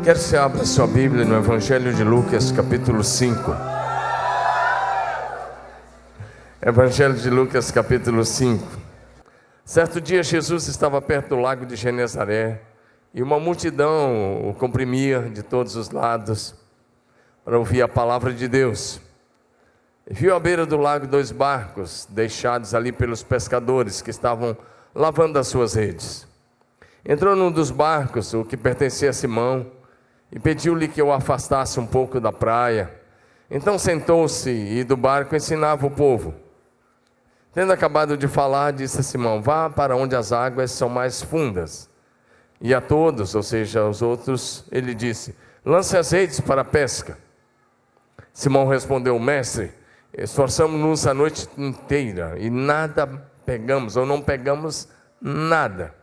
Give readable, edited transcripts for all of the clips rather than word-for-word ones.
Quero que você abra sua Bíblia no Evangelho de Lucas, capítulo 5. Evangelho de Lucas, capítulo 5. Certo dia Jesus estava perto do lago de Genezaré e uma multidão o comprimia de todos os lados para ouvir a palavra de Deus. E viu à beira do lago 2 barcos deixados ali pelos pescadores que estavam lavando as suas redes. Entrou num dos barcos, o que pertencia a Simão, e pediu-lhe que o afastasse um pouco da praia. Então sentou-se e do barco ensinava o povo. Tendo acabado de falar, disse a Simão: vá para onde as águas são mais fundas. E a todos, ou seja, aos outros, ele disse: lance as redes para a pesca. Simão respondeu: mestre, esforçamos-nos a noite inteira e nada pegamos, ou não pegamos nada.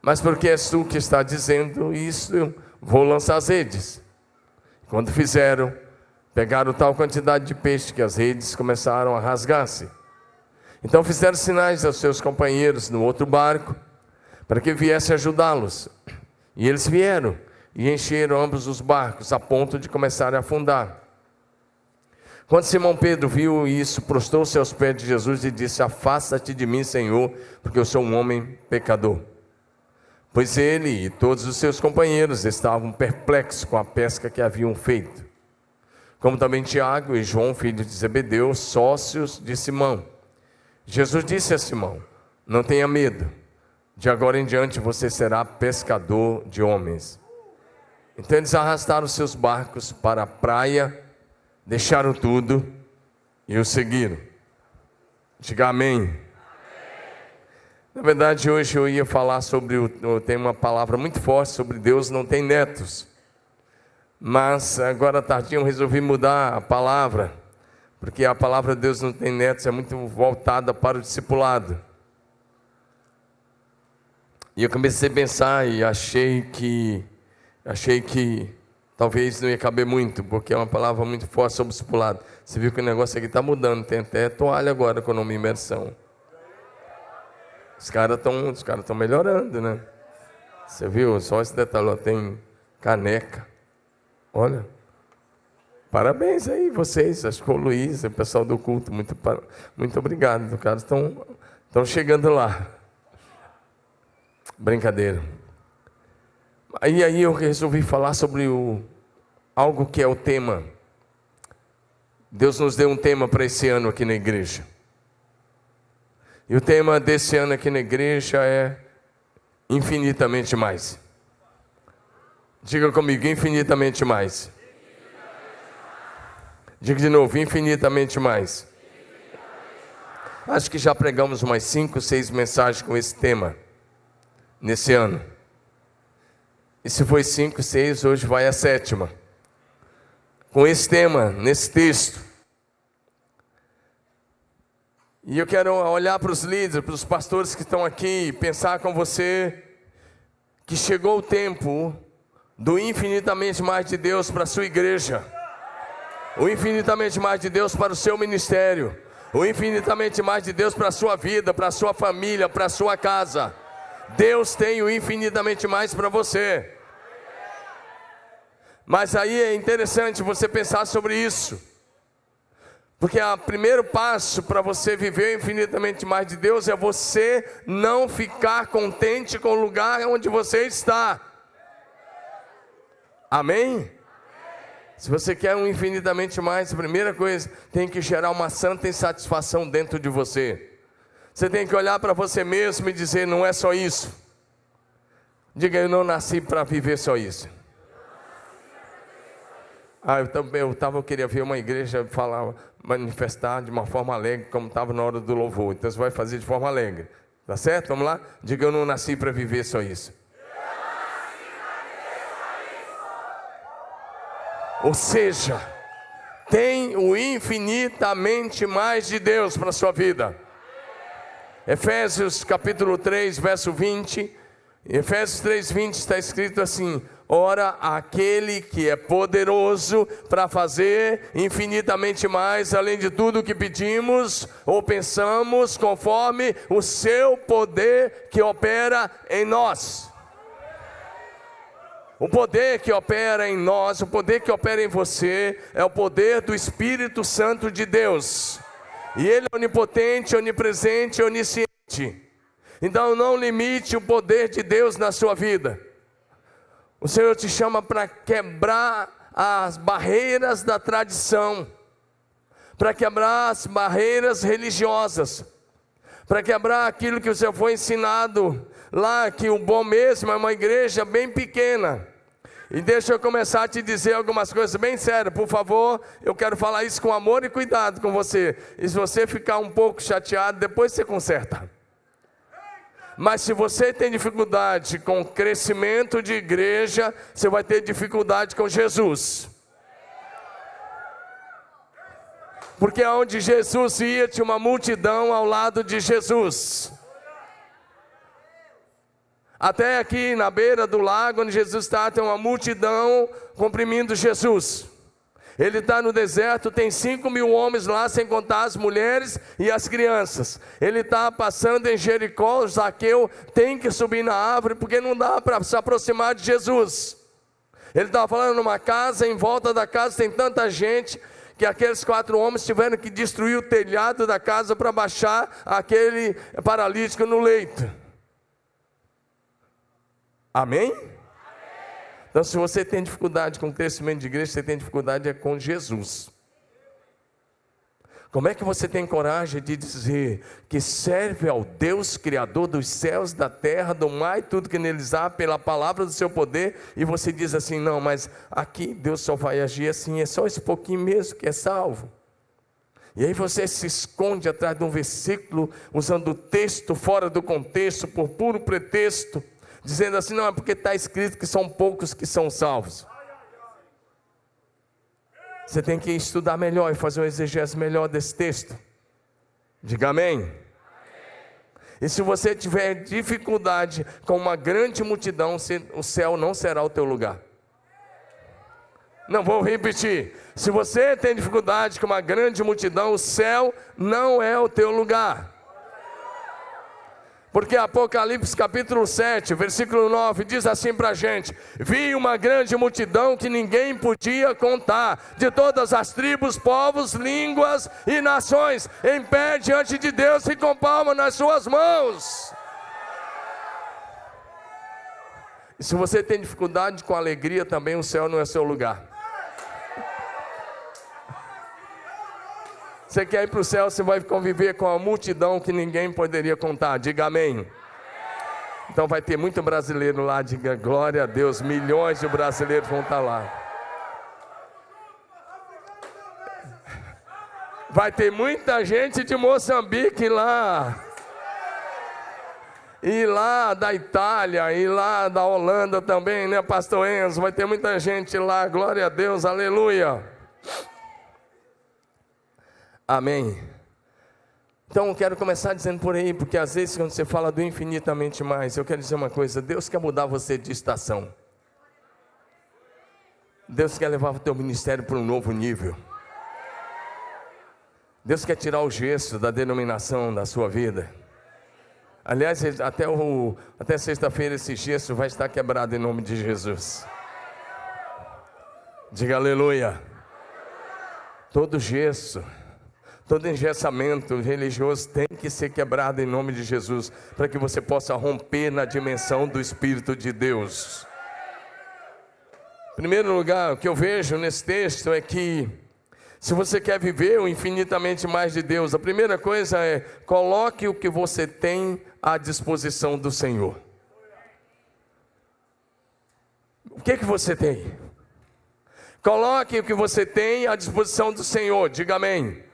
Mas porque és tu que está dizendo isso, vou lançar as redes. Quando fizeram, pegaram tal quantidade de peixe que as redes começaram a rasgar-se. Então fizeram sinais aos seus companheiros no outro barco, para que viessem ajudá-los. E eles vieram e encheram ambos os barcos, a ponto de começarem a afundar. Quando Simão Pedro viu isso, prostrou-se aos pés de Jesus e disse: afasta-te de mim, Senhor, porque eu sou um homem pecador. Pois ele e todos os seus companheiros estavam perplexos com a pesca que haviam feito. Como também Tiago e João, filho de Zebedeu, sócios de Simão. Jesus disse a Simão: não tenha medo, de agora em diante você será pescador de homens. Então eles arrastaram seus barcos para a praia, deixaram tudo e o seguiram. Diga amém. Na verdade, hoje eu ia falar sobre tem uma palavra muito forte sobre Deus não tem netos. Mas agora tardinho eu resolvi mudar a palavra, porque a palavra Deus não tem netos é muito voltada para o discipulado. E eu comecei a pensar e achei que talvez não ia caber muito, porque é uma palavra muito forte sobre o discipulado. Você viu que o negócio aqui está mudando, tem até toalha agora com o nome imersão. Os caras estão melhorando, né? Você viu? Só esse detalhe, tem caneca. Olha. Parabéns aí vocês, acho que o Luiz, o pessoal do culto, muito obrigado. Os caras estão chegando lá. Brincadeira. Aí eu resolvi falar sobre algo que é o tema. Deus nos deu um tema para esse ano aqui na igreja. E o tema desse ano aqui na igreja é infinitamente mais. Diga comigo, infinitamente mais. Diga de novo, infinitamente mais. Acho que já pregamos umas 5, 6 mensagens com esse tema, nesse ano. E se foi 5, 6, hoje vai a 7ª. Com esse tema, nesse texto. E eu quero olhar para os líderes, para os pastores que estão aqui, e pensar com você que chegou o tempo do infinitamente mais de Deus para a sua igreja, o infinitamente mais de Deus para o seu ministério, o infinitamente mais de Deus para a sua vida, para a sua família, para a sua casa. Deus tem o infinitamente mais para você. Mas aí é interessante você pensar sobre isso. Porque o primeiro passo para você viver infinitamente mais de Deus é você não ficar contente com o lugar onde você está. Amém? Se você quer um infinitamente mais, a primeira coisa, tem que gerar uma santa insatisfação dentro de você. Você tem que olhar para você mesmo e dizer: não é só isso. Diga: eu não nasci para viver só isso. Eu queria ver uma igreja manifestar de uma forma alegre, como estava na hora do louvor. Então você vai fazer de forma alegre, tá certo? Vamos lá? Diga: eu não nasci para viver só isso. Ou seja, tem o infinitamente mais de Deus para a sua vida. Efésios capítulo 3, verso 20. Efésios 3, 20 está escrito assim: ora, aquele que é poderoso para fazer infinitamente mais, além de tudo que pedimos ou pensamos, conforme o seu poder que opera em nós. O poder que opera em nós, o poder que opera em você, é o poder do Espírito Santo de Deus. E Ele é onipotente, onipresente, onisciente. Então não limite o poder de Deus na sua vida. O Senhor te chama para quebrar as barreiras da tradição, para quebrar as barreiras religiosas, para quebrar aquilo que você foi ensinado lá, que o bom mesmo é uma igreja bem pequena. E deixa eu começar a te dizer algumas coisas bem sérias, por favor. Eu quero falar isso com amor e cuidado com você. E se você ficar um pouco chateado, depois você conserta. Mas se você tem dificuldade com crescimento de igreja, você vai ter dificuldade com Jesus. Porque onde Jesus ia, tinha uma multidão ao lado de Jesus. Até aqui na beira do lago onde Jesus está, tem uma multidão comprimindo Jesus. Ele está no deserto, tem 5.000 homens lá, sem contar as mulheres e as crianças. Ele está passando em Jericó, Zaqueu tem que subir na árvore, porque não dá para se aproximar de Jesus. Ele estava falando numa casa, em volta da casa tem tanta gente, que aqueles 4 homens tiveram que destruir o telhado da casa para baixar aquele paralítico no leito. Amém? Então, se você tem dificuldade com o crescimento de igreja, você tem dificuldade com Jesus. Como é que você tem coragem de dizer que serve ao Deus Criador dos céus, da terra, do mar e tudo que neles há, pela palavra do seu poder, e você diz assim, não, mas aqui Deus só vai agir assim, é só esse pouquinho mesmo que é salvo. E aí você se esconde atrás de um versículo, usando o texto fora do contexto, por puro pretexto, dizendo assim, não, é porque está escrito que são poucos que são salvos. Você tem que estudar melhor e fazer um exegese melhor desse texto. Diga amém. E se você tiver dificuldade com uma grande multidão, o céu não será o teu lugar. Não, vou repetir. Se você tem dificuldade com uma grande multidão, o céu não é o teu lugar. Porque Apocalipse capítulo 7, versículo 9, diz assim para a gente: vi uma grande multidão que ninguém podia contar, de todas as tribos, povos, línguas e nações, em pé diante de Deus e com palma nas suas mãos. E se você tem dificuldade com alegria também, o céu não é seu lugar. Você quer ir para o céu, você vai conviver com a multidão que ninguém poderia contar. Diga amém. Então vai ter muito brasileiro lá, diga glória a Deus. Milhões de brasileiros vão estar lá. Vai ter muita gente de Moçambique lá. E lá da Itália, e lá da Holanda também, né, pastor Enzo? Vai ter muita gente lá, glória a Deus, aleluia. Amém. Então eu quero começar dizendo por aí, porque às vezes quando você fala do infinitamente mais, eu quero dizer uma coisa: Deus quer mudar você de estação. Deus quer levar o teu ministério para um novo nível. Deus quer tirar o gesso da denominação da sua vida. Aliás, até sexta-feira esse gesso vai estar quebrado em nome de Jesus. Diga aleluia. Todo gesso, todo engessamento religioso tem que ser quebrado em nome de Jesus, para que você possa romper na dimensão do Espírito de Deus. Em primeiro lugar, o que eu vejo nesse texto é que, se você quer viver o infinitamente mais de Deus, a primeira coisa é: coloque o que você tem à disposição do Senhor. O que você tem? Coloque o que você tem à disposição do Senhor. Diga amém.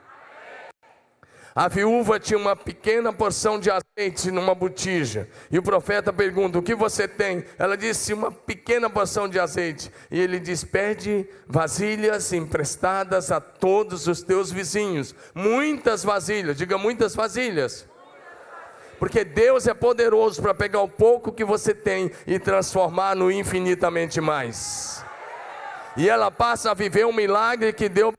A viúva tinha uma pequena porção de azeite numa botija, e o profeta pergunta: o que você tem? Ela disse: uma pequena porção de azeite. E ele diz: pede vasilhas emprestadas a todos os teus vizinhos. Muitas vasilhas, diga muitas vasilhas. Porque Deus é poderoso para pegar o pouco que você tem e transformar no infinitamente mais. E ela passa a viver um milagre que deu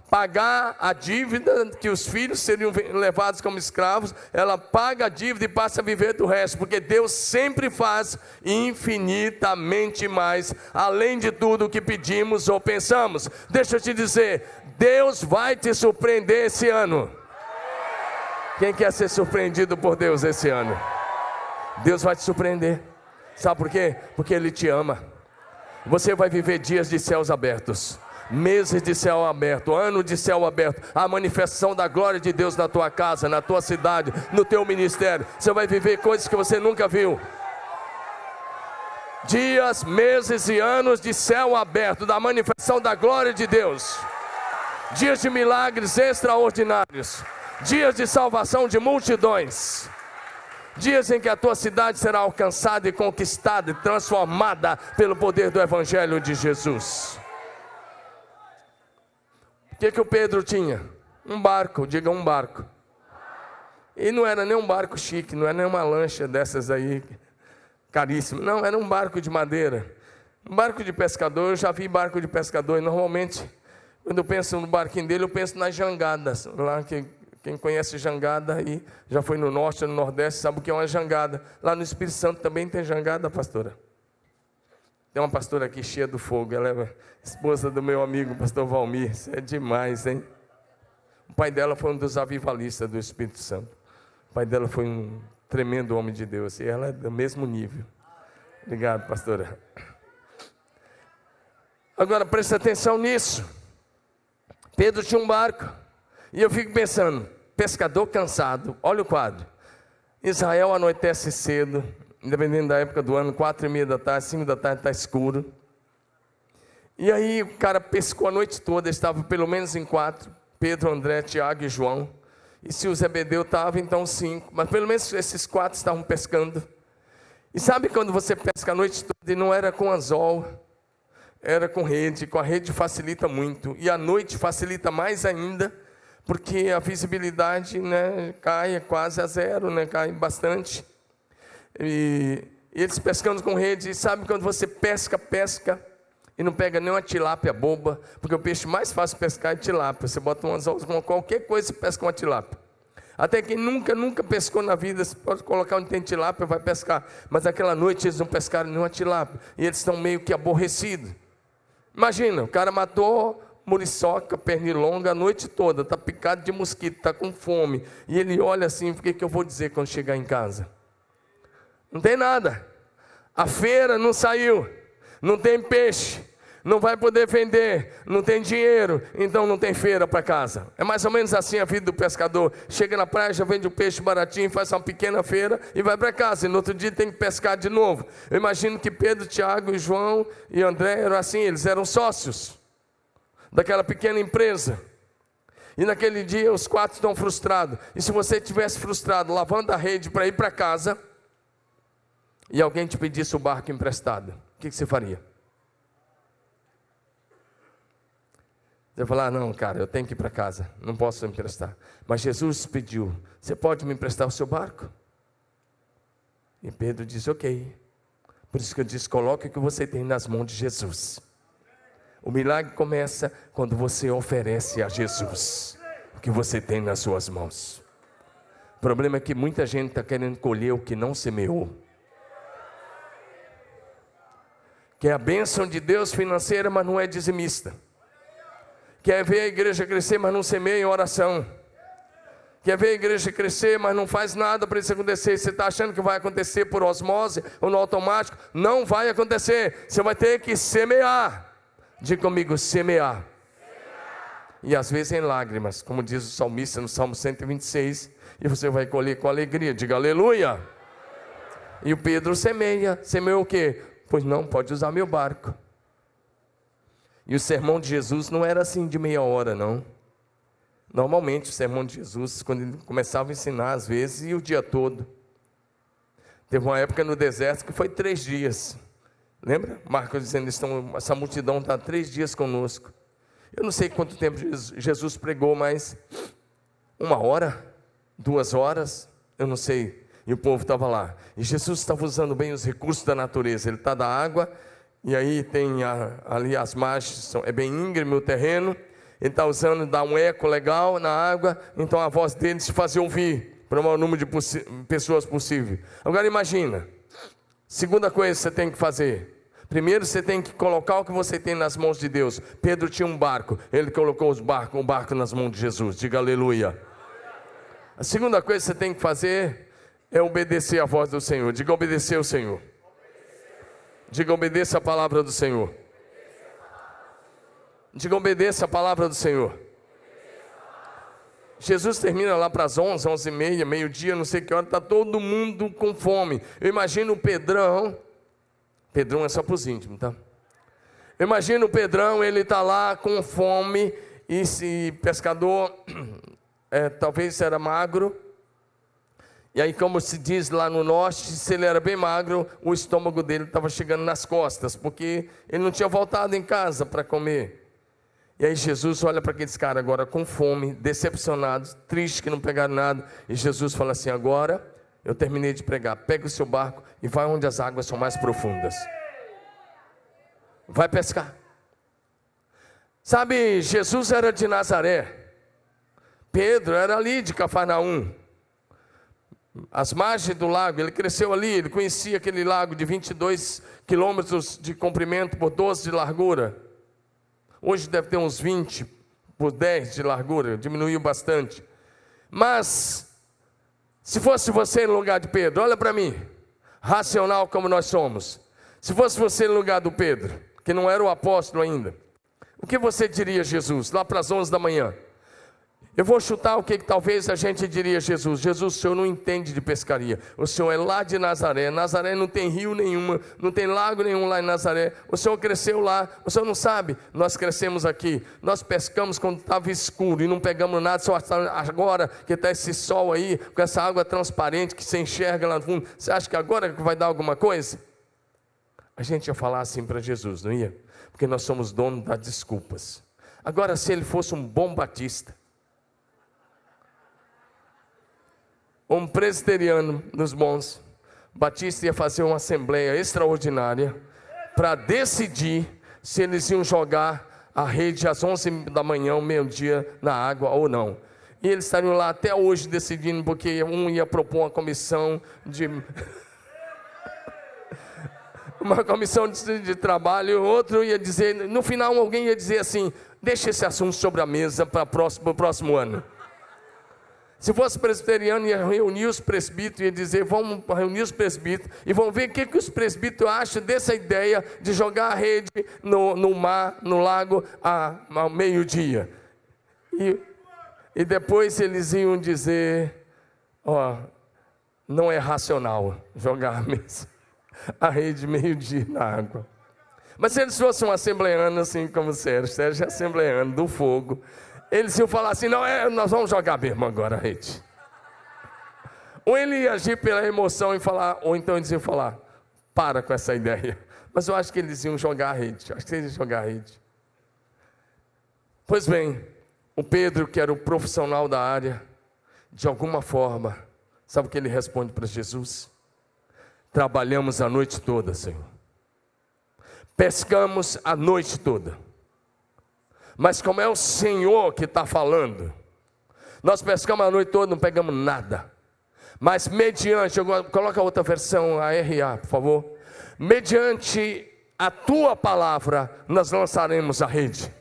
pagar a dívida, que os filhos seriam levados como escravos, ela paga a dívida e passa a viver do resto, porque Deus sempre faz infinitamente mais, além de tudo o que pedimos ou pensamos. Deixa eu te dizer, Deus vai te surpreender esse ano. Quem quer ser surpreendido por Deus esse ano? Deus vai te surpreender. Sabe por quê? Porque Ele te ama. Você vai viver dias de céus abertos, meses de céu aberto, ano de céu aberto, a manifestação da glória de Deus na tua casa, na tua cidade, no teu ministério. Você vai viver coisas que você nunca viu. Dias, meses e anos de céu aberto, da manifestação da glória de Deus. Dias de milagres extraordinários, dias de salvação de multidões, dias em que a tua cidade será alcançada e conquistada e transformada pelo poder do Evangelho de Jesus. O que o Pedro tinha? Um barco, diga um barco. E não era nem um barco chique, não era nem uma lancha dessas aí, caríssima. Não, era um barco de madeira. Um barco de pescador, eu já vi barco de pescador. E normalmente, quando eu penso no barquinho dele, eu penso nas jangadas. Lá que quem conhece jangada aí, já foi no norte, no nordeste, sabe o que é uma jangada. Lá no Espírito Santo também tem jangada, pastora. Tem uma pastora aqui cheia do fogo, ela é esposa do meu amigo, pastor Valmir. Isso é demais, hein? O pai dela foi um dos avivalistas do Espírito Santo. O pai dela foi um tremendo homem de Deus, e ela é do mesmo nível. Obrigado, pastora. Agora, preste atenção nisso. Pedro tinha um barco, e eu fico pensando, pescador cansado, olha o quadro. Israel anoitece cedo, dependendo da época do ano, 4:30 da tarde, 5 da tarde está escuro. E aí o cara pescou a noite toda, estava pelo menos em 4, Pedro, André, Tiago e João. E se o Zebedeu estava, então 5, mas pelo menos esses 4 estavam pescando. E sabe quando você pesca a noite toda e não era com anzol, era com a rede facilita muito, e a noite facilita mais ainda, porque a visibilidade, né, cai quase a zero, né, cai bastante. E eles pescando com rede, e sabe quando você pesca e não pega nenhuma tilápia boba, porque o peixe mais fácil de pescar é tilápia. Você bota um anzol com qualquer coisa e pesca uma tilápia. Até quem nunca pescou na vida, você pode colocar onde tem tilápia, vai pescar. Mas aquela noite eles não pescaram nenhuma tilápia, e eles estão meio que aborrecidos. Imagina, o cara matou muriçoca, pernilonga a noite toda, está picado de mosquito, está com fome, e ele olha assim, o que eu vou dizer quando chegar em casa? Não tem nada, a feira não saiu, não tem peixe, não vai poder vender, não tem dinheiro, então não tem feira para casa. É mais ou menos assim a vida do pescador. Chega na praia, já vende o peixe baratinho, faz uma pequena feira e vai para casa, e no outro dia tem que pescar de novo. Eu imagino que Pedro, Tiago, João e André eram assim, eles eram sócios daquela pequena empresa. E naquele dia os 4 estão frustrados. E se você estivesse frustrado, lavando a rede para ir para casa, e alguém te pedisse o barco emprestado, o que você faria? Você vai falar, não, cara, eu tenho que ir para casa, não posso emprestar. Mas Jesus pediu, você pode me emprestar o seu barco? E Pedro disse, ok. Por isso que eu disse, coloque o que você tem nas mãos de Jesus. O milagre começa quando você oferece a Jesus o que você tem nas suas mãos. O problema é que muita gente está querendo colher o que não semeou. Quer a bênção de Deus financeira, mas não é dizimista. Quer ver a igreja crescer, mas não semeia em oração. Quer ver a igreja crescer, mas não faz nada para isso acontecer. Você está achando que vai acontecer por osmose ou no automático? Não vai acontecer. Você vai ter que semear. Diga comigo, semear. E às vezes em lágrimas, como diz o salmista no Salmo 126. E você vai colher com alegria. Diga aleluia. E o Pedro semeia. Semeou o quê? Pois não, pode usar meu barco. E o sermão de Jesus não era assim de meia hora, não. Normalmente o sermão de Jesus, quando ele começava a ensinar, às vezes, ia o dia todo. Teve uma época no deserto que foi 3 dias. Lembra? Marcos dizendo, essa multidão está 3 dias conosco. Eu não sei quanto tempo Jesus pregou, mas 1 hora, 2 horas, eu não sei. E o povo estava lá. E Jesus estava usando bem os recursos da natureza. Ele está da água, e aí tem ali as margens, é bem íngreme o terreno, Ele está usando, dá um eco legal na água, então a voz dele se faz ouvir para o maior número de pessoas possível. Agora imagina, segunda coisa que você tem que fazer. Primeiro você tem que colocar o que você tem nas mãos de Deus. Pedro tinha um barco, ele colocou o barco nas mãos de Jesus. Diga aleluia. A segunda coisa que você tem que fazer é obedecer a voz do Senhor. Diga obedecer ao Senhor. Diga obedeça a palavra do Senhor. Diga obedeça a palavra do Senhor. Jesus termina lá para as 11, 11h30, meio-dia, não sei que hora, está todo mundo com fome. Eu imagino o Pedrão é só para os íntimos, tá? Eu imagino o Pedrão, ele está lá com fome, e se pescador, talvez era magro, e aí como se diz lá no norte, se ele era bem magro, o estômago dele estava chegando nas costas, porque ele não tinha voltado em casa para comer. E aí Jesus olha para aqueles caras agora com fome, decepcionados, tristes que não pegaram nada, e Jesus fala assim: agora eu terminei de pregar, pega o seu barco e vai onde as águas são mais profundas. Vai pescar. Sabe, Jesus era de Nazaré, Pedro era ali de Cafarnaum, as margens do lago, ele cresceu ali, ele conhecia aquele lago de 22 quilômetros de comprimento por 12 de largura. Hoje deve ter uns 20 por 10 de largura, diminuiu bastante. Mas, se fosse você no lugar de Pedro, olha para mim, racional como nós somos. Se fosse você no lugar do Pedro, que não era o apóstolo ainda, o que você diria a Jesus, lá para as 11 da manhã? Eu vou chutar o que talvez a gente diria a Jesus: Jesus, o senhor não entende de pescaria, o senhor é lá de Nazaré, Nazaré não tem rio nenhuma, não tem lago nenhum lá em Nazaré, o senhor cresceu lá, o senhor não sabe, nós crescemos aqui, nós pescamos quando estava escuro e não pegamos nada, só agora que está esse sol aí, com essa água transparente que você enxerga lá no fundo, você acha que agora que vai dar alguma coisa? A gente ia falar assim para Jesus, não ia? Porque nós somos donos das desculpas. Agora, se ele fosse um bom batista, um presbiteriano nos bons, batista ia fazer uma assembleia extraordinária para decidir se eles iam jogar a rede às 11 da manhã, meio-dia, na água ou não. E eles estariam lá até hoje decidindo, porque um ia propor uma comissão de uma comissão de trabalho, outro ia dizer, no final alguém ia dizer assim: deixa esse assunto sobre a mesa para o próximo ano. Se fosse presbiteriano, ia reunir os presbíteros, ia dizer, vamos reunir os presbíteros, e vamos ver o que os presbíteros acham dessa ideia de jogar a rede no mar, no lago, ao meio-dia. E depois eles iam dizer, não é racional jogar a rede meio-dia na água. Mas se eles fossem um assembleano, assim como o Sérgio é assembleano do fogo, eles iam falar assim: não, nós vamos jogar mesmo agora a rede. Ou ele ia agir pela emoção e falar, ou então eles iam falar: para com essa ideia. Mas eu acho que eles iam jogar a rede, acho que eles iam jogar a rede. Pois bem, o Pedro, que era o profissional da área, de alguma forma, sabe o que ele responde para Jesus? Trabalhamos a noite toda, Senhor. Pescamos a noite toda. Mas como é o Senhor que está falando, nós pescamos a noite toda, não pegamos nada. Mas mediante, coloca outra versão, a RA, por favor. Mediante a tua palavra, nós lançaremos a rede.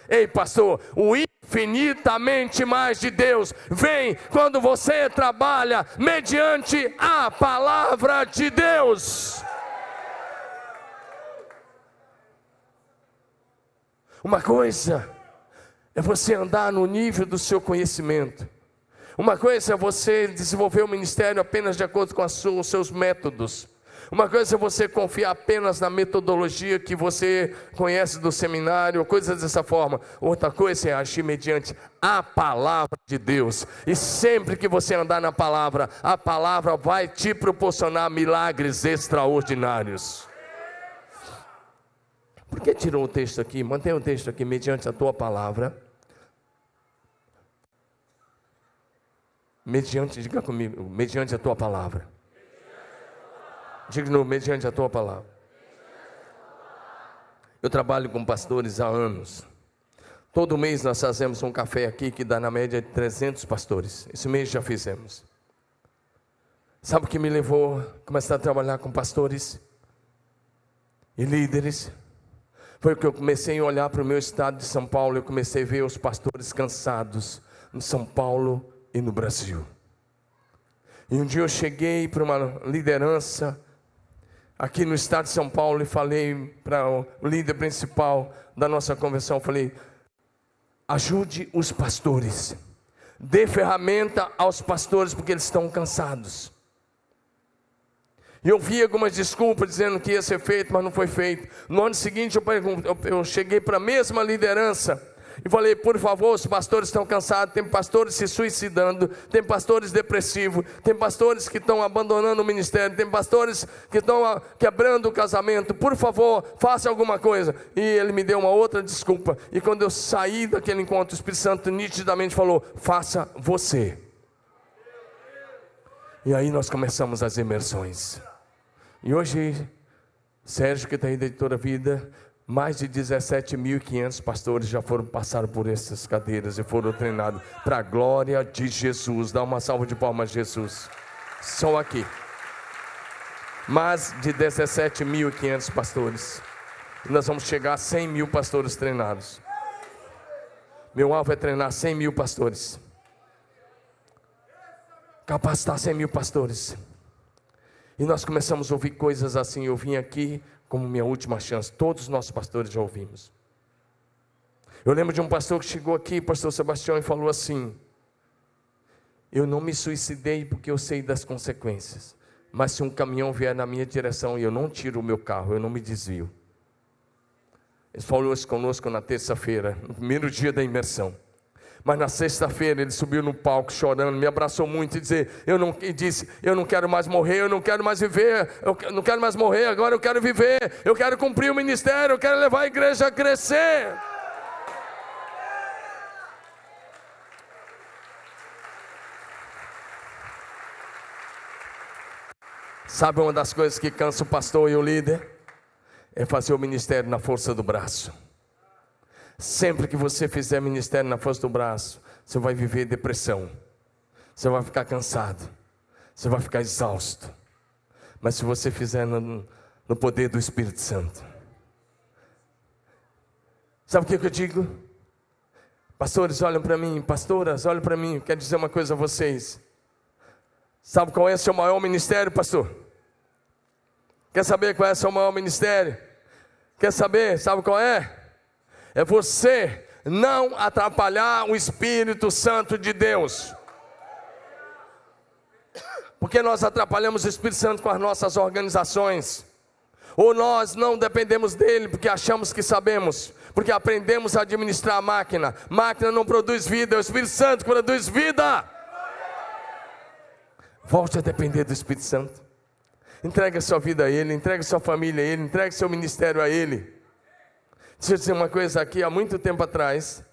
Ei, pastor, o infinitamente mais de Deus vem quando você trabalha mediante a palavra de Deus. Uma coisa é você andar no nível do seu conhecimento. Uma coisa é você desenvolver o ministério apenas de acordo com os seus métodos. Uma coisa é você confiar apenas na metodologia que você conhece do seminário, coisas dessa forma. Outra coisa é agir mediante a palavra de Deus. E sempre que você andar na palavra, a palavra vai te proporcionar milagres extraordinários. Por que tirou o texto aqui? Mantenha o texto aqui, mediante a tua palavra. Diga comigo, mediante a tua palavra. Diga no mediante a tua palavra. Eu trabalho com pastores há anos. Todo mês nós fazemos um café aqui que dá na média de 300 pastores. Esse mês já fizemos. Sabe o que me levou a começar a trabalhar com pastores e líderes? Foi que eu comecei a olhar para o meu estado de São Paulo. Eu comecei a ver os pastores cansados em São Paulo e no Brasil. E um dia eu cheguei para uma liderança aqui no estado de São Paulo e falei para o líder principal da nossa convenção, falei: ajude os pastores, dê ferramenta aos pastores, porque eles estão cansados. E eu vi algumas desculpas dizendo que ia ser feito, mas não foi feito. No ano seguinte eu cheguei para a mesma liderança e falei: por favor, os pastores estão cansados, tem pastores se suicidando, tem pastores depressivos, tem pastores que estão abandonando o ministério, tem pastores que estão quebrando o casamento, por favor, faça alguma coisa. E ele me deu uma outra desculpa, e quando eu saí daquele encontro, o Espírito Santo nitidamente falou: faça você. E aí nós começamos as imersões. E hoje, Sérgio, que está aí da Editora Vida, mais de 17.500 pastores já passaram por essas cadeiras e foram treinados para a glória de Jesus. Dá uma salva de palmas a Jesus. Só aqui. Mais de 17.500 pastores. E nós vamos chegar a 100 mil pastores treinados. Meu alvo é treinar 100 mil pastores. Capacitar 100 mil pastores. E nós começamos a ouvir coisas assim. Eu vim aqui como minha última chance. Todos os nossos pastores já ouvimos. Eu lembro de um pastor que chegou aqui, pastor Sebastião, e falou assim: eu não me suicidei porque eu sei das consequências, mas se um caminhão vier na minha direção e eu não tiro o meu carro, eu não me desvio. Ele falou isso conosco na terça-feira, no primeiro dia da imersão. Mas na sexta-feira ele subiu no palco chorando, me abraçou muito e disse: eu não quero mais morrer, eu não quero mais viver, eu não quero mais morrer, agora eu quero viver, eu quero cumprir o ministério, eu quero levar a igreja a crescer. Sabe uma das coisas que cansa o pastor e o líder? É fazer o ministério na força do braço. Sempre que você fizer ministério na força do braço, você vai viver depressão, você vai ficar cansado, você vai ficar exausto. Mas se você fizer no poder do Espírito Santo, sabe o que eu digo? Pastores olham para mim, pastoras olham para mim, quero dizer uma coisa a vocês. Sabe qual é o seu maior ministério, pastor? Quer saber qual é o seu maior ministério? Quer saber? Sabe qual é? É você não atrapalhar o Espírito Santo de Deus. Porque nós atrapalhamos o Espírito Santo com as nossas organizações. Ou nós não dependemos dele porque achamos que sabemos. Porque aprendemos a administrar a máquina. Máquina não produz vida, é o Espírito Santo que produz vida. Volte a depender do Espírito Santo. Entregue a sua vida a Ele, entregue a sua família a Ele, entregue seu ministério a Ele. Deixa eu dizer uma coisa aqui, há muito tempo atrás,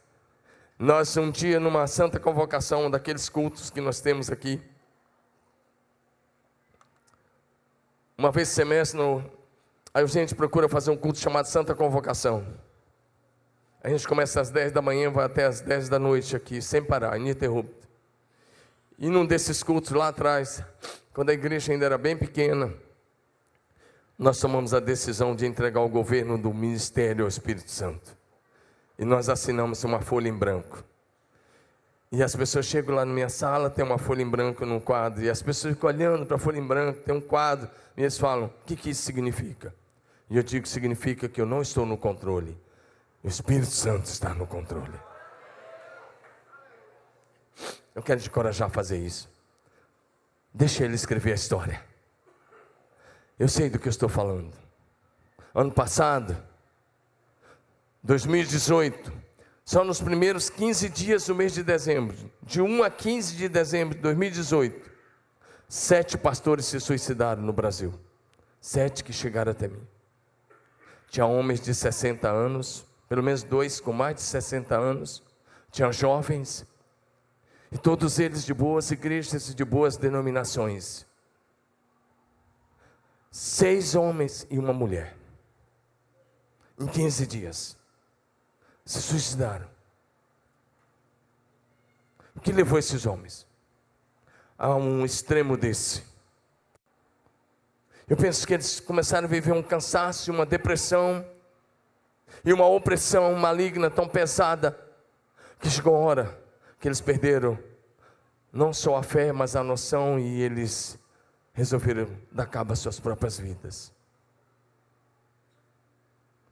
nós um dia numa santa convocação, daqueles cultos que nós temos aqui, uma vez por semestre, aí a gente procura fazer um culto chamado Santa Convocação. A gente começa às 10 da manhã, vai até às 10 da noite aqui, sem parar, ininterrupto. E num desses cultos lá atrás, quando a igreja ainda era bem pequena, nós tomamos a decisão de entregar o governo do ministério ao Espírito Santo. E nós assinamos uma folha em branco. E as pessoas chegam lá na minha sala, tem uma folha em branco num quadro, e as pessoas ficam olhando para a folha em branco, tem um quadro, e eles falam: o que isso significa? E eu digo: significa que eu não estou no controle, o Espírito Santo está no controle. Eu quero te encorajar a fazer isso. Deixa ele escrever a história. Eu sei do que eu estou falando. Ano passado, 2018, só nos primeiros 15 dias do mês de dezembro, de 1 a 15 de dezembro de 2018, 7 pastores se suicidaram no Brasil. 7 que chegaram até mim. Tinha homens de 60 anos, pelo menos 2 com mais de 60 anos. Tinha jovens, e todos eles de boas igrejas e de boas denominações. 6 homens e uma mulher, em 15 dias, se suicidaram. O que levou esses homens a um extremo desse? Eu penso que eles começaram a viver um cansaço, uma depressão e uma opressão maligna tão pesada, que chegou a hora que eles perderam não só a fé, mas a noção, e eles resolveram dar cabo às suas próprias vidas.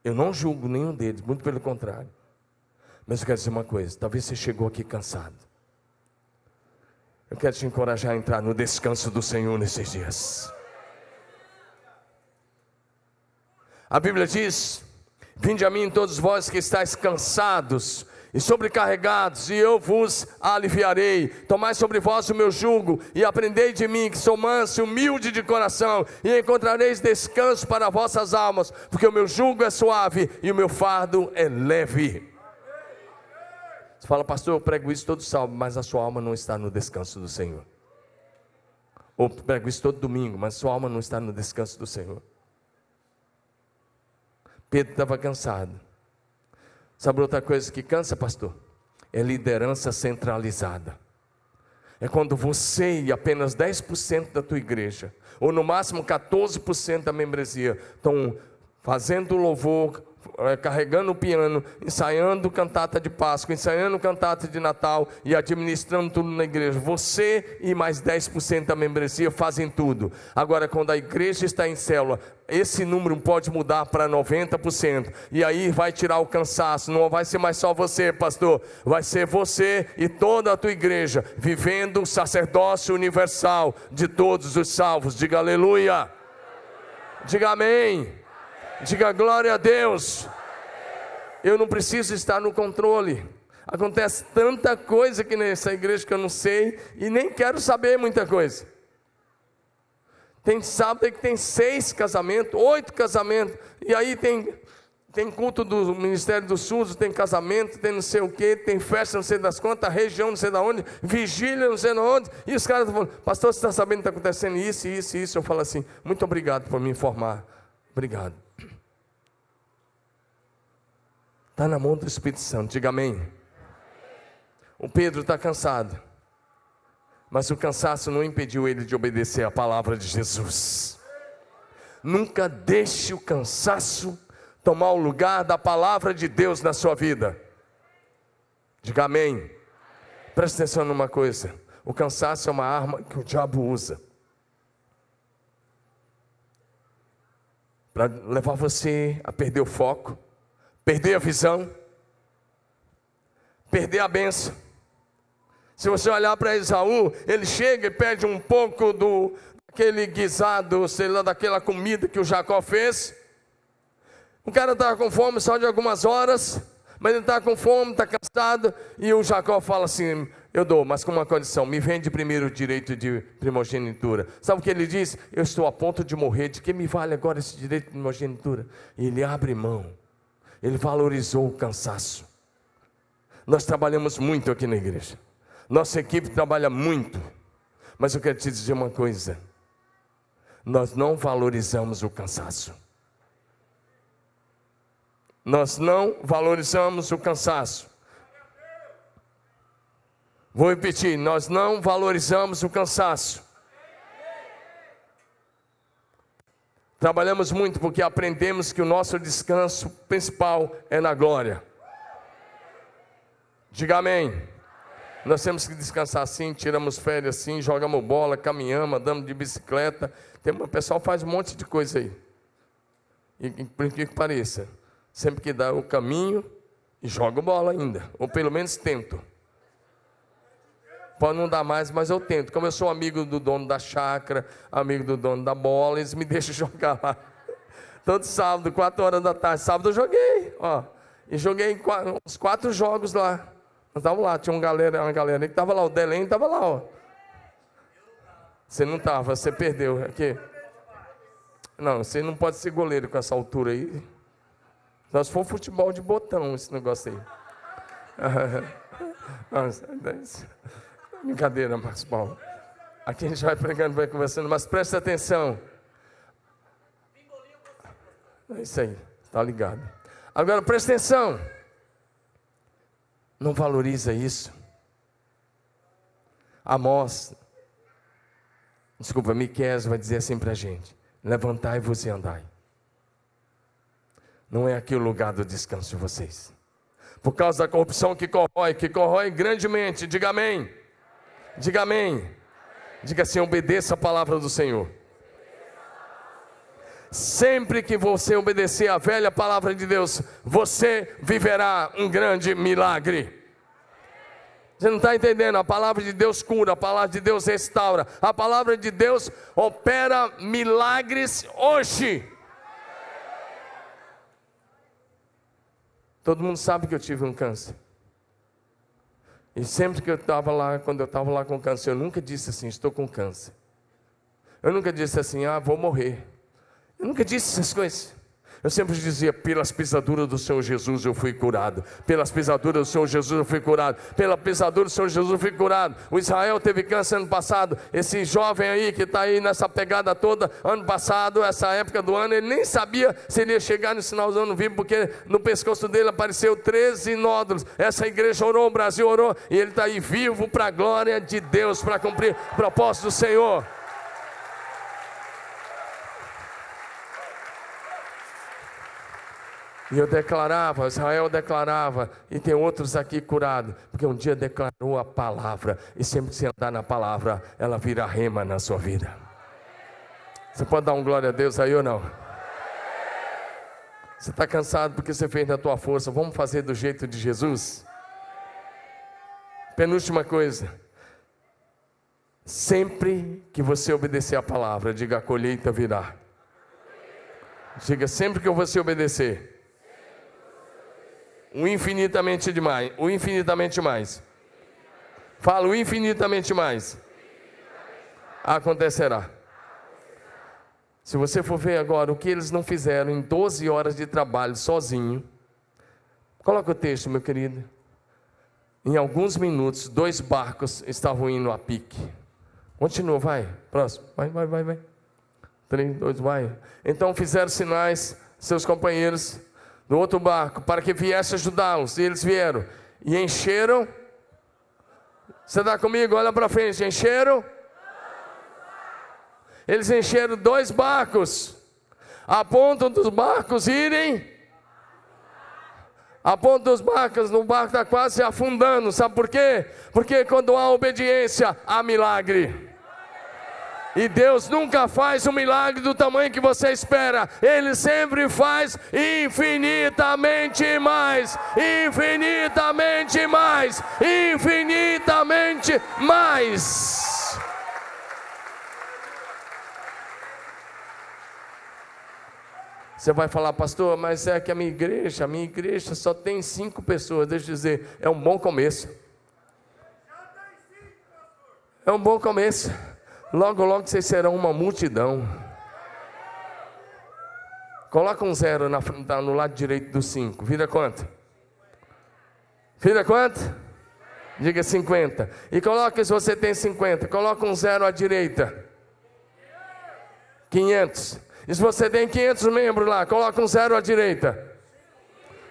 Eu não julgo nenhum deles, muito pelo contrário. Mas eu quero dizer uma coisa: talvez você chegou aqui cansado. Eu quero te encorajar a entrar no descanso do Senhor nesses dias. A Bíblia diz: vinde a mim todos vós que estáis cansados e sobrecarregados, e eu vos aliviarei. Tomai sobre vós o meu jugo, e aprendei de mim, que sou manso e humilde de coração, e encontrareis descanso para vossas almas, porque o meu jugo é suave, e o meu fardo é leve. Você fala: pastor, eu prego isso todo sábado, mas a sua alma não está no descanso do Senhor. Ou prego isso todo domingo, mas a sua alma não está no descanso do Senhor. Pedro estava cansado. Sabe outra coisa que cansa, pastor? É liderança centralizada. É quando você e apenas 10% da tua igreja, ou no máximo 14% da membresia, estão fazendo louvor, carregando o piano, ensaiando cantata de Páscoa, ensaiando cantata de Natal e administrando tudo na igreja. Você e mais 10% da membresia fazem tudo. Agora, quando a igreja está em célula, esse número pode mudar para 90%, e aí vai tirar o cansaço. Não vai ser mais só você, pastor, vai ser você e toda a tua igreja, vivendo o sacerdócio universal de todos os salvos. Diga aleluia, diga amém, diga glória a Deus. Eu não preciso estar no controle. Acontece tanta coisa aqui nessa igreja que eu não sei, e nem quero saber muita coisa. Tem sábado que tem 6 casamentos, 8 casamentos, e aí tem culto do Ministério do SUS, tem casamento, tem não sei o que, tem festa não sei das quantas, região não sei de onde, vigília não sei de onde, e os caras estão falando: pastor, você está sabendo que está acontecendo isso, isso, isso? Eu falo assim: muito obrigado por me informar, obrigado. Está na mão do Espírito Santo, diga amém. O Pedro está cansado, mas o cansaço não impediu ele de obedecer a palavra de Jesus. Nunca deixe o cansaço tomar o lugar da palavra de Deus na sua vida. Diga amém. Preste atenção numa coisa: o cansaço é uma arma que o diabo usa para levar você a perder o foco, perder a visão, perder a bênção. Se você olhar para Esaú, ele chega e pede um pouco daquele guisado, sei lá, daquela comida que o Jacó fez. O cara estava com fome só de algumas horas, mas ele está com fome, está cansado, e o Jacó fala assim: eu dou, mas com uma condição: me vende primeiro o direito de primogenitura. Sabe o que ele diz? Eu estou a ponto de morrer, de que me vale agora esse direito de primogenitura? E ele abre mão, ele valorizou o cansaço. Nós trabalhamos muito aqui na igreja, nossa equipe trabalha muito, mas eu quero te dizer uma coisa: nós não valorizamos o cansaço. Nós não valorizamos o cansaço. Vou repetir: nós não valorizamos o cansaço. Trabalhamos muito porque aprendemos que o nosso descanso principal é na glória. Diga amém. Nós temos que descansar assim, tiramos férias assim, jogamos bola, caminhamos, andamos de bicicleta. O pessoal faz um monte de coisa aí. E por que pareça, sempre que dá o caminho, e jogo bola ainda, ou pelo menos tento. Pode não dar mais, mas eu tento. Como eu sou amigo do dono da chácara, amigo do dono da bola, eles me deixam jogar lá. Todo sábado, 4 horas da tarde. Sábado eu joguei, ó. E joguei uns 4 jogos lá. Nós estávamos lá, tinha uma galera que estava lá. O Delém estava lá, ó. Você não estava, você perdeu. Aqui. Não, você não pode ser goleiro com essa altura aí. Nós for futebol de botão, esse negócio aí. Brincadeira, Marcos Paulo. Aqui a gente vai pregando, vai conversando, mas presta atenção. É isso aí, está ligado. Agora presta atenção. Não valoriza isso. Miqueias vai dizer assim para a gente: levantai-vos e andai. Não é aqui o lugar do descanso de vocês, por causa da corrupção que corrói grandemente. Diga amém. Diga amém. Diga assim: obedeça a palavra do Senhor. Sempre que você obedecer a velha palavra de Deus, você viverá um grande milagre. Você não está entendendo? A palavra de Deus cura, a palavra de Deus restaura, a palavra de Deus opera milagres hoje. Todo mundo sabe que eu tive um câncer. E sempre que eu estava lá, quando eu estava lá com câncer, eu nunca disse assim: estou com câncer. Eu nunca disse assim: vou morrer. Eu nunca disse essas coisas. Eu sempre dizia: pelas pisaduras do Senhor Jesus eu fui curado. Pelas pisaduras do Senhor Jesus eu fui curado. Pela pisadura do Senhor Jesus eu fui curado. O Israel teve câncer ano passado. Esse jovem aí que está aí nessa pegada toda, ano passado, essa época do ano, ele nem sabia se ele ia chegar nesse final do ano vivo, porque no pescoço dele apareceu 13 nódulos. Essa igreja orou, o Brasil orou, e ele está aí vivo para a glória de Deus, para cumprir o propósito do Senhor. E eu declarava, Israel declarava, e tem outros aqui curados, porque um dia declarou a palavra, e sempre que você andar na palavra, ela vira rema na sua vida. Você pode dar um glória a Deus aí ou não? Você está cansado porque você fez na tua força, vamos fazer do jeito de Jesus? Penúltima coisa: sempre que você obedecer a palavra, diga: a colheita virá. Diga: sempre que você obedecer, o infinitamente demais, o infinitamente mais. Fala: o infinitamente mais acontecerá. Se você for ver agora o que eles não fizeram em 12 horas de trabalho sozinho, coloca o texto, meu querido. Em alguns minutos, 2 barcos estavam indo a pique. Continua, vai, próximo, vai. 3, 2, vai. Então fizeram sinais, seus companheiros no outro barco, para que viesse ajudá-los. E eles vieram e encheram. Você está comigo? Olha para frente. Encheram. Eles encheram 2 barcos, a ponto dos barcos irem, a ponto dos barcos, no barco está quase se afundando. Sabe por quê? Porque quando há obediência, há milagre. E Deus nunca faz um milagre do tamanho que você espera. Ele sempre faz infinitamente mais, infinitamente mais, infinitamente mais. Você vai falar: pastor, mas é que a minha igreja só tem 5 pessoas. Deixa eu dizer, é um bom começo. É um bom começo. Logo, logo vocês serão uma multidão. Coloca um 0 no lado direito do 5. Vira quanto? Vira quanto? Diga 50. E coloca, se você tem 50, coloca um 0 à direita. 500. E se você tem 500 membros lá, coloca um 0 à direita.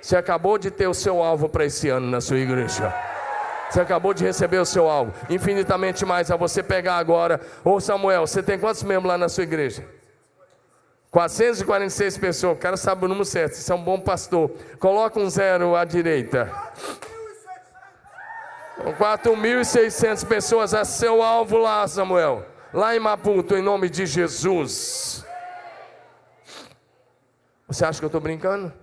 Você acabou de ter o seu alvo para esse ano na sua igreja. Você acabou de receber o seu alvo, infinitamente mais a você pegar agora. Ô Samuel, você tem quantos membros lá na sua igreja? 446 pessoas, o cara sabe o número certo, você é um bom pastor. Coloca um 0 à direita. 4.600 pessoas, é seu alvo lá, Samuel. Lá em Maputo, em nome de Jesus. Você acha que eu estou brincando?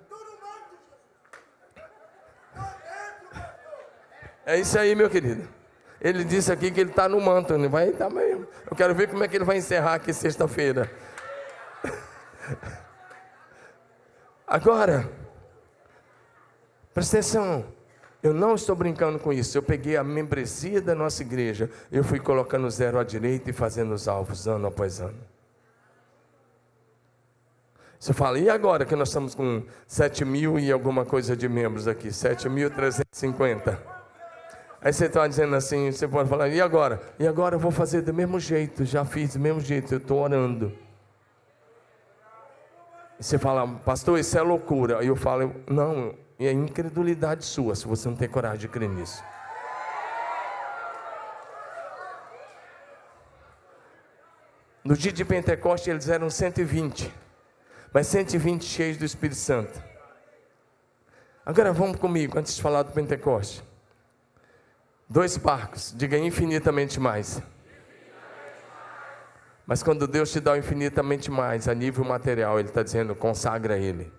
É isso aí, meu querido. Ele disse aqui que ele está no manto. Ele vai estar mesmo. Eu quero ver como é que ele vai encerrar aqui sexta-feira. Agora, presta atenção. Eu não estou brincando com isso. Eu peguei a membresia da nossa igreja. Eu fui colocando 0 à direita e fazendo os alvos ano após ano. Você fala: e agora que nós estamos com 7.000 e alguma coisa de membros aqui? 7.350. Aí você está dizendo assim, você pode falar: e agora? E agora eu vou fazer do mesmo jeito, já fiz do mesmo jeito, eu estou orando. E você fala: pastor, isso é loucura. Aí eu falo: não, é incredulidade sua, se você não tem coragem de crer nisso. No dia de Pentecostes eles eram 120, mas 120 cheios do Espírito Santo. Agora vamos comigo, antes de falar do Pentecostes. 2 barcos, diga infinitamente mais. Mas quando Deus te dá o infinitamente mais, a nível material, Ele está dizendo, consagra Ele.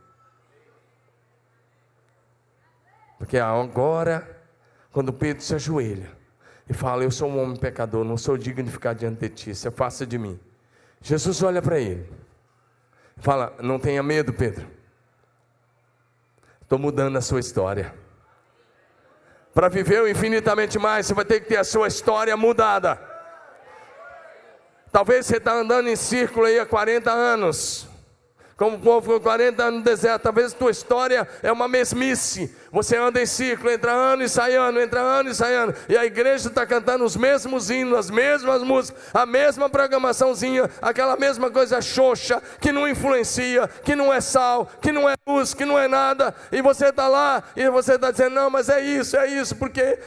Porque agora, quando Pedro se ajoelha e fala, eu sou um homem pecador, não sou digno de ficar diante de ti, se afasta de mim. Jesus olha para ele, fala, não tenha medo, Pedro, estou mudando a sua história. Para viver o infinitamente mais, você vai ter que ter a sua história mudada. Talvez você está andando em círculo aí há 40 anos, como o povo com 40 anos no deserto. Talvez a tua história é uma mesmice. Você anda em círculo, entra ano e sai ano, entra ano e sai ano. E a igreja está cantando os mesmos hinos, as mesmas músicas, a mesma programaçãozinha, aquela mesma coisa xoxa, que não influencia, que não é sal, que não é luz, que não é nada. E você está lá, e você está dizendo, não, mas é isso, porque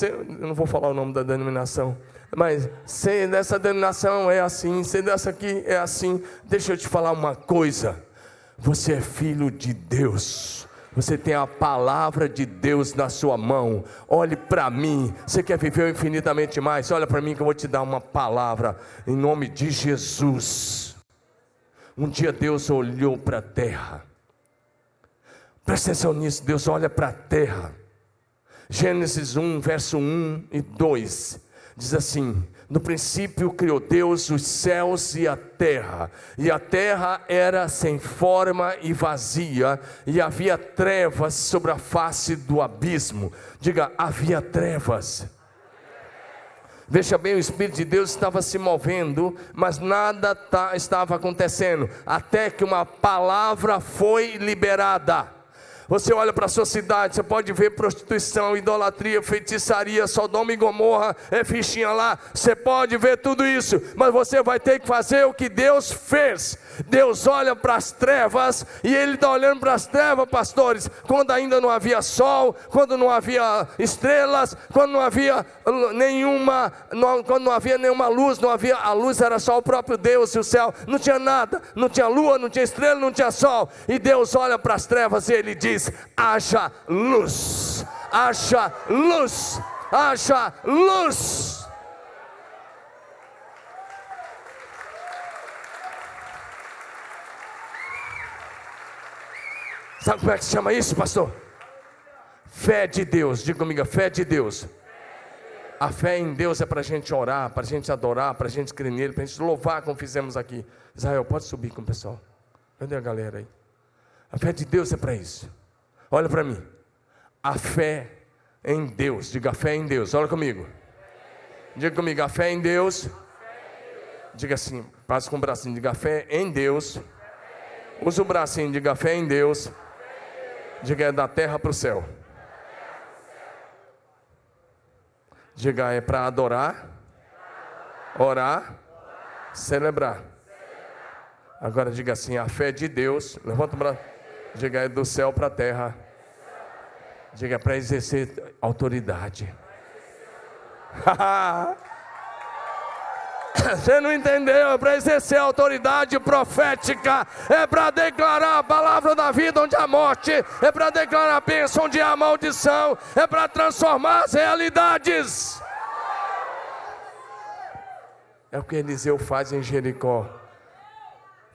eu não vou falar o nome da denominação. Mas ser dessa denominação é assim, ser dessa aqui é assim. Deixa eu te falar uma coisa. Você é filho de Deus. Você tem a palavra de Deus na sua mão. Olhe para mim. Você quer viver infinitamente mais? Olha para mim que eu vou te dar uma palavra. Em nome de Jesus. Um dia Deus olhou para a terra. Presta atenção nisso. Deus olha para a terra. Gênesis 1, verso 1 e 2. Diz assim, no princípio criou Deus os céus e a terra era sem forma e vazia, e havia trevas sobre a face do abismo. Diga, havia trevas. Veja bem, o Espírito de Deus estava se movendo, mas nada estava acontecendo, até que uma palavra foi liberada. Você olha para a sua cidade, você pode ver prostituição, idolatria, feitiçaria, Sodoma e Gomorra, é fichinha lá, você pode ver tudo isso, mas você vai ter que fazer o que Deus fez. Deus olha para as trevas, e Ele está olhando para as trevas, pastores, quando ainda não havia sol, quando não havia estrelas, quando não havia nenhuma luz, a luz era só o próprio Deus e o céu, não tinha nada, não tinha lua, não tinha estrela, não tinha sol, e Deus olha para as trevas e Ele diz, haja luz, haja luz, haja luz. Sabe como é que se chama isso, pastor? Fé de Deus. Diga comigo, fé de Deus. A fé em Deus é para a gente orar, para a gente adorar, para a gente crer nele, para a gente louvar como fizemos aqui. Israel, pode subir com o pessoal. Cadê a galera aí? A fé de Deus é para isso. Olha para mim. A fé em Deus. Diga, a fé em Deus. Olha comigo. Diga comigo, a fé em Deus. Diga assim, passa com o bracinho. Diga, a fé em Deus. Usa o bracinho, diga, a fé em Deus. Diga, é da terra para o céu. Diga, é para adorar, orar, celebrar. Agora diga assim, a fé de Deus. Levanta o braço. Diga, é do céu para a terra. Diga, para exercer autoridade. Você não entendeu? É para exercer autoridade profética, é para declarar a palavra da vida onde há morte, é para declarar a bênção onde há maldição, é para transformar as realidades. É o que Eliseu faz em Jericó.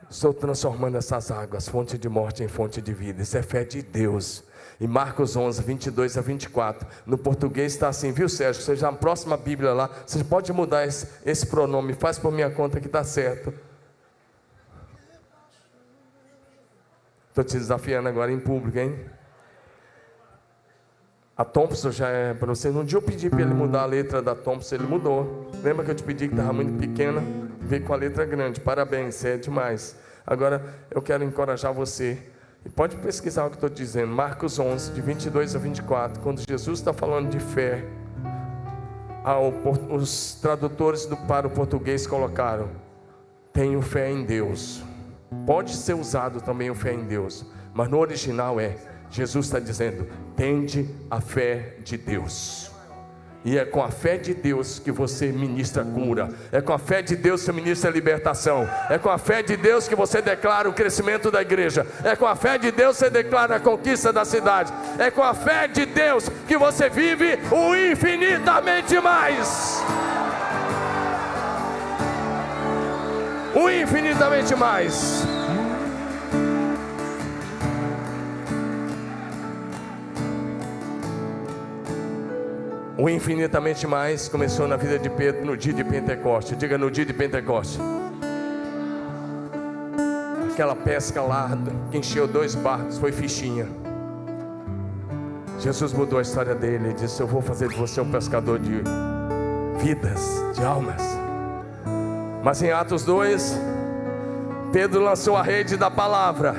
Estou transformando essas águas, fonte de morte em fonte de vida. Isso é fé de Deus. Em Marcos 11, 22 a 24, no português está assim, viu, Sérgio? Você já na próxima Bíblia lá, você pode mudar esse pronome, faz por minha conta que está certo. Estou te desafiando agora em público, hein? A Thompson já é para você. Um dia eu pedi para ele mudar a letra da Thompson, ele mudou. Lembra que eu te pedi que estava muito pequena? Veio com a letra grande, parabéns, você é demais. Agora eu quero encorajar você. E pode pesquisar o que estou dizendo. Marcos 11, de 22 a 24. Quando Jesus está falando de fé, os tradutores para o português colocaram: tenho fé em Deus. Pode ser usado também o fé em Deus, mas no original Jesus está dizendo: tende a fé de Deus. E é com a fé de Deus que você ministra cura. É com a fé de Deus que você ministra libertação. É com a fé de Deus que você declara o crescimento da igreja. É com a fé de Deus que você declara a conquista da cidade. É com a fé de Deus que você vive o infinitamente mais. O infinitamente mais. O infinitamente mais começou na vida de Pedro no dia de Pentecoste. Diga, no dia de Pentecoste. Aquela pesca lá que encheu 2 barcos foi fichinha. Jesus mudou a história dele e disse: eu vou fazer de você um pescador de vidas, de almas. Mas em Atos 2, Pedro lançou a rede da palavra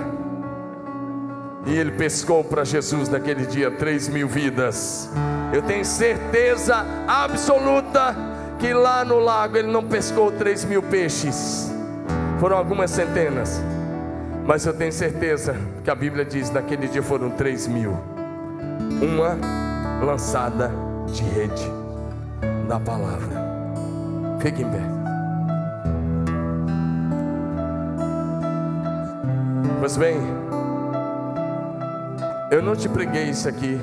e ele pescou para Jesus naquele dia 3.000 vidas. Eu tenho certeza absoluta que lá no lago ele não pescou 3.000 peixes, foram algumas centenas, mas eu tenho certeza que a Bíblia diz: naquele dia foram 3.000. Uma lançada de rede da palavra. Fique em pé. Pois bem, eu não te preguei isso aqui,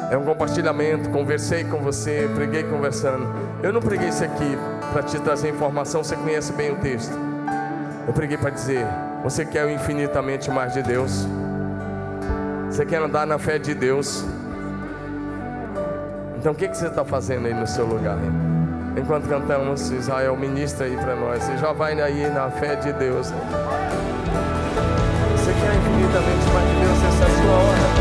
é um compartilhamento. Conversei com você, preguei conversando. Eu não preguei isso aqui para te trazer informação, você conhece bem o texto. Eu preguei para dizer: você quer o infinitamente mais de Deus? Você quer andar na fé de Deus? Então o que você está fazendo aí no seu lugar? Enquanto cantamos, Israel, ministra aí para nós. Você já vai aí na fé de Deus. Você quer infinitamente mais de Deus? Essa é a sua hora.